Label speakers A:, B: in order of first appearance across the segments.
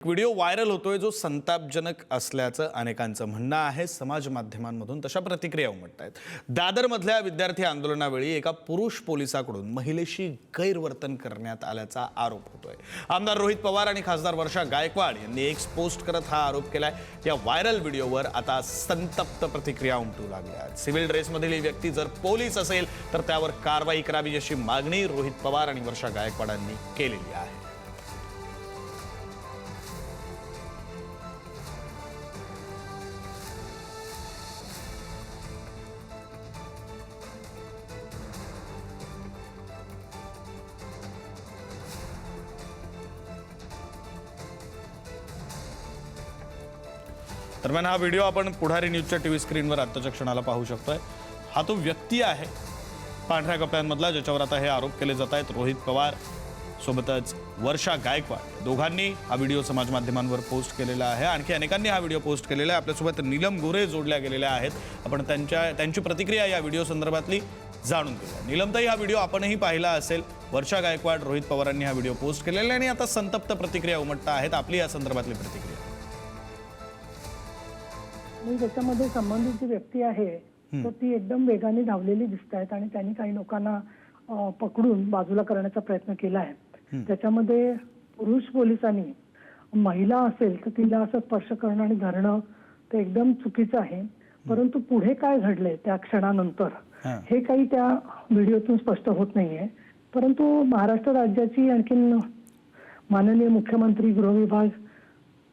A: Video viral होतोय जो संतापजनक असल्याचं अनेकांचं म्हणणं आहे। समाज माध्यमांमधून तशा प्रतिक्रिया उमटतायत। दादरमधल्या विद्यार्थी आंदोलनावेळी एका पुरुष पोलिसाकडून महिलेशी गैरवर्तन करण्यात आल्याचा आरोप होतोय। आमदार रोहित पवार आणि खासदार वर्षा गायकवाड यांनी एक पोस्ट करत हा आरोप केलाय। या व्हायरल व्हिडिओवर आता संतप्त प्रतिक्रिया उमटू लागल्या। सिव्हिल ड्रेसमधील ही व्यक्ती जर पोलीस असेल तर त्यावर कारवाई करावी अशी मागणी रोहित पवार आणि वर्षा गायकवाडांनी केलेली आहे। दरम्यान हा व्हिडिओ आपण पुढारी न्यूजच्या टीव्ही स्क्रीनवर आत्ताच्या क्षणाला पाहू शकतोय। हा तो व्यक्ती आहे पांढऱ्या कपड्यांमधला ज्याच्यावर आता हे आरोप केले जात आहेत। रोहित पवार सोबतच वर्षा गायकवाड दोघांनी हा व्हिडिओ समाज माध्यमांवर पोस्ट केलेला आहे। आणखी अनेकांनी हा व्हिडिओ पोस्ट केलेला आहे। आपल्यासोबत नीलम गोरे जोडल्या गेलेल्या आहेत। आपण त्यांची प्रतिक्रिया या व्हिडिओ संदर्भातली जाणून घेऊया। नीलमताई, हा व्हिडिओ आपणही पाहिला असेल। वर्षा गायकवाड, रोहित पवारांनी हा व्हिडिओ पोस्ट केलेला आणि आता संतप्त प्रतिक्रिया उमटत आहेत। आपली या संदर्भातली प्रतिक्रिया?
B: त्याच्यामध्ये संबंधित जी व्यक्ती आहे तर ती एकदम वेगाने धावलेली दिसत आहेत आणि त्यांनी काही लोकांना पकडून बाजूला करण्याचा प्रयत्न केला आहे। त्याच्यामध्ये पुरुष पोलिसांनी महिला असेल तर तिला असं स्पर्श करणं आणि धरणं ते एकदम चुकीचं आहे। परंतु पुढे काय घडलंय त्या क्षणानंतर हे काही त्या व्हिडिओतून स्पष्ट होत नाहीये। परंतु महाराष्ट्र राज्याची आणखीन माननीय मुख्यमंत्री, गृह विभाग,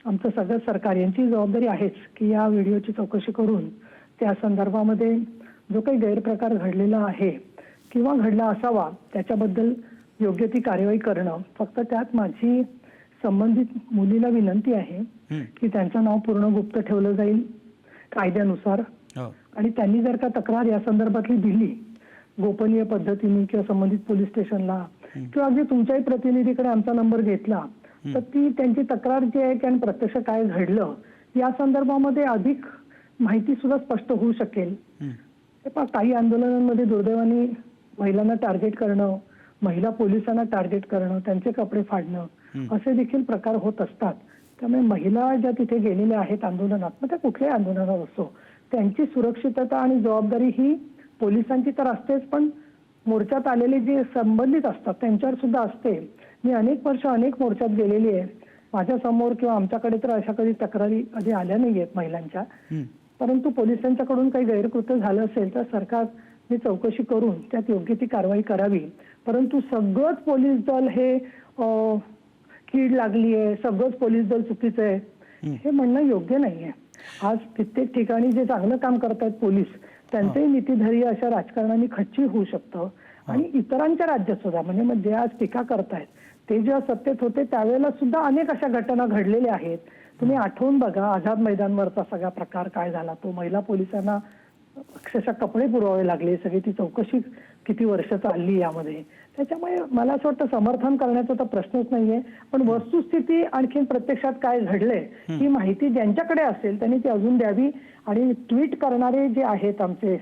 B: आमचं सगळं सरकार यांची जबाबदारी आहेच की या व्हिडिओची चौकशी करून त्या संदर्भामध्ये जो काही गैरप्रकार घडलेला आहे किंवा घडला असावा त्याच्याबद्दल योग्य ती कार्यवाही करणं। फक्त त्यात माझी संबंधित मुलीला विनंती आहे की त्यांचं नाव पूर्ण गुप्त ठेवलं जाईल कायद्यानुसार आणि त्यांनी जर का तक्रार या संदर्भातली दिली गोपनीय पद्धतीने किंवा संबंधित पोलीस स्टेशनला किंवा अगदी तुमच्याही प्रतिनिधीकडे आमचा नंबर घेतला तर ती त्यांची तक्रार जी आहे की प्रत्यक्ष काय घडलं या संदर्भामध्ये अधिक माहिती सुद्धा स्पष्ट होऊ शकेल। काही आंदोलनांमध्ये दुर्दैवाने महिलांना टार्गेट करणं, महिला पोलिसांना टार्गेट करणं, त्यांचे कपडे फाडणं असे देखील प्रकार होत असतात। त्यामुळे महिला ज्या तिथे गेलेल्या आहेत आंदोलनात, मग त्या कुठल्याही आंदोलनात असो, त्यांची सुरक्षितता आणि जबाबदारी ही पोलिसांची तर असतेच, पण मोर्चात आलेले जे संबंधित असतात त्यांच्यावर सुद्धा असते। मी अनेक वर्ष अनेक मोर्चात गेलेली आहे। माझ्या समोर किंवा आमच्याकडे तर अशा कधी तक्रारी कधी आल्या नाहीयेत महिलांच्या। परंतु पोलिसांच्याकडून काही गैरकृत्य झालं असेल तर सरकारने चौकशी करून त्यात योग्य ती कारवाई करावी। परंतु सगळंच पोलीस दल हे कीड लागली आहे, सगळंच पोलीस दल चुकीचं आहे हे म्हणणं योग्य नाहीये। आज कित्येक ठिकाणी जे चांगलं काम करतायत पोलीस त्यांचंही नीतिधैर्य अशा राजकारणाने खच्ची होऊ शकतं आणि इतरांच्या राज्यात सुद्धा म्हणजे मग जे आज टीका करतायत ते जेव्हा सत्तेत होते त्यावेळेला सुद्धा अनेक अशा घटना घडलेल्या आहेत। तुम्ही आठवून बघा आझाद मैदानवरचा सगळा प्रकार काय झाला, तो महिला पोलिसांना अक्षरशः कपडे पुरवावे लागले, सगळी ती चौकशी किती वर्ष चालली यामध्ये। त्याच्यामुळे मला असं वाटतं समर्थन करण्याचा तर प्रश्नच नाहीये, पण वस्तुस्थिती आणखीन प्रत्यक्षात काय घडलंय ही माहिती ज्यांच्याकडे असेल त्यांनी ती अजून द्यावी। आणि ट्विट करणारे जे आहेत आमचे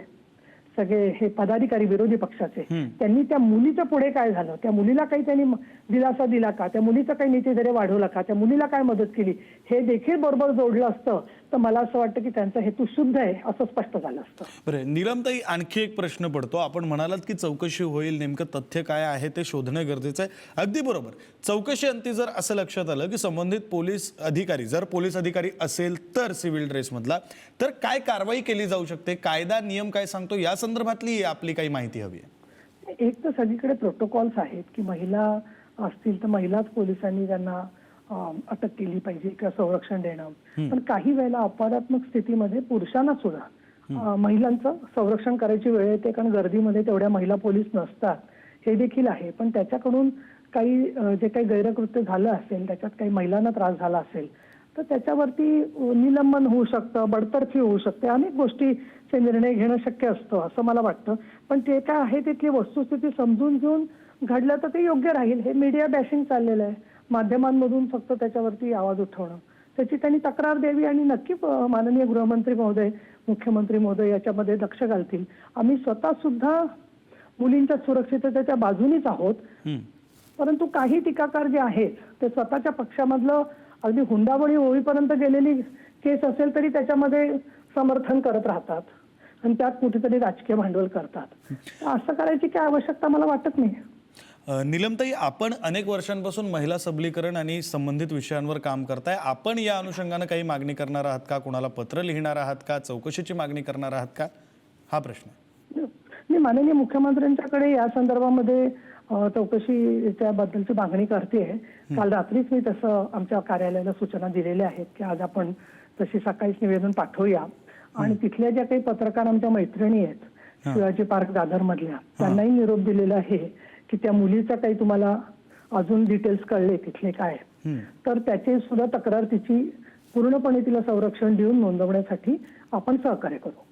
B: सगळे हे पदाधिकारी विरोधी पक्षाचे, त्यांनी त्या मुलीच्या पुढे काय झालं, त्या मुलीला काही त्यांनी दिलासा दिला का, त्या मुलीचं काही नीतिधैर्य वाढवलं का, त्या मुलीला काय मदत केली हे देखील बरोबर जोडलं असतं तर मला असं वाटतं की त्यांचा हेतू शुद्ध आहे असं स्पष्ट झालं असतं।
A: बरं नीलमताई, आणखी एक प्रश्न पडतो। आपण म्हणालात की चौकशी होईल, नेमकं तथ्य काय आहे ते शोधणं गरजेचं आहे। अगदी बरोबर। चौकशी अंती जर असं लक्षात आलं की संबंधित पोलीस अधिकारी जर पोलीस अधिकारी असेल तर सिव्हिल ड्रेसमधला, तर काय कारवाई केली जाऊ शकते, कायदा नियम काय सांगतो या संदर्भातली आपली काही माहिती हवी आहे?
B: एक तर सगळीकडे प्रोटोकॉल्स आहेत की महिला असतील तर महिलाच पोलिसांनी त्यांना अटक केली पाहिजे किंवा संरक्षण देणं, पण काही वेळेला अपवादात्मक स्थितीमध्ये पुरुषांना सुद्धा महिलांचं संरक्षण करायची वेळ येते कारण गर्दीमध्ये तेवढ्या महिला पोलीस नसतात हे देखील आहे। पण त्याच्याकडून काही जे काही गैरकृत्य झालं असेल, त्याच्यात काही महिलांना त्रास झाला असेल तर त्याच्यावरती निलंबन होऊ शकतं, बडतर्फी होऊ शकते, अनेक गोष्टीचे निर्णय घेणं शक्य असतं असं मला वाटतं। पण ते काय आहे तिथली वस्तुस्थिती समजून घेऊन घडलं तर ते योग्य राहील। हे मीडिया बॅशिंग चाललेलं आहे, माध्यमांमधून फक्त त्याच्यावरती आवाज उठवणं, त्याची त्यांनी तक्रार द्यावी आणि नक्की माननीय गृहमंत्री महोदय, मुख्यमंत्री महोदय याच्यामध्ये लक्ष घालतील। आम्ही स्वतः सुद्धा मुलींच्या सुरक्षिततेच्या बाजूनीच आहोत, परंतु काही टीकाकार जे आहेत ते स्वतःच्या पक्षामधलं अगदी हुंडाबळी होईपर्यंत गेलेली केस असेल तरी त्याच्यामध्ये समर्थन करत राहतात आणि त्यात कुठेतरी राजकीय भांडवल करतात. असं करायची काय आवश्यकता मला वाटत नाही.
A: नीलमताई, आपण अनेक वर्षांपासून महिला सबलीकरण आणि संबंधित विषयांवर काम करताय. आपण या अनुषंगानं काही मागणी करणार आहात का? कोणाला पत्र लिहिणार आहात का? चौकशीची मागणी करणार आहात का? हा प्रश्न.
B: मी माननीय मुख्यमंत्र्यांच्याकडे या संदर्भामध्ये चौकशीच्या बद्दलची मागणी करते. काल रात्रीच मी तसं आमच्या कार्यालयाला सूचना दिलेल्या आहेत की आज आपण तशी सकाळीच निवेदन पाठवूया आणि तिथल्या ज्या काही पत्रकार आमच्या मैत्रिणी आहेत शिवाजी पार्क दादर मधल्या, त्यांनाही निरोप दिलेला आहे की त्या मुलीचा काही तुम्हाला अजून डिटेल्स कळले तिथले काय, तर त्याची सुद्धा तक्रार तिची पूर्णपणे तिला संरक्षण देऊन नोंदवण्यासाठी आपण सहकार्य करू.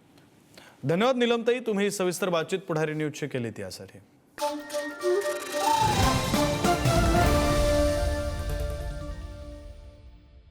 A: धन्यवाद नीलमताई, तुम्ही सविस्तर बातचीत पुढारी न्यूजशी केलीत यासाठी.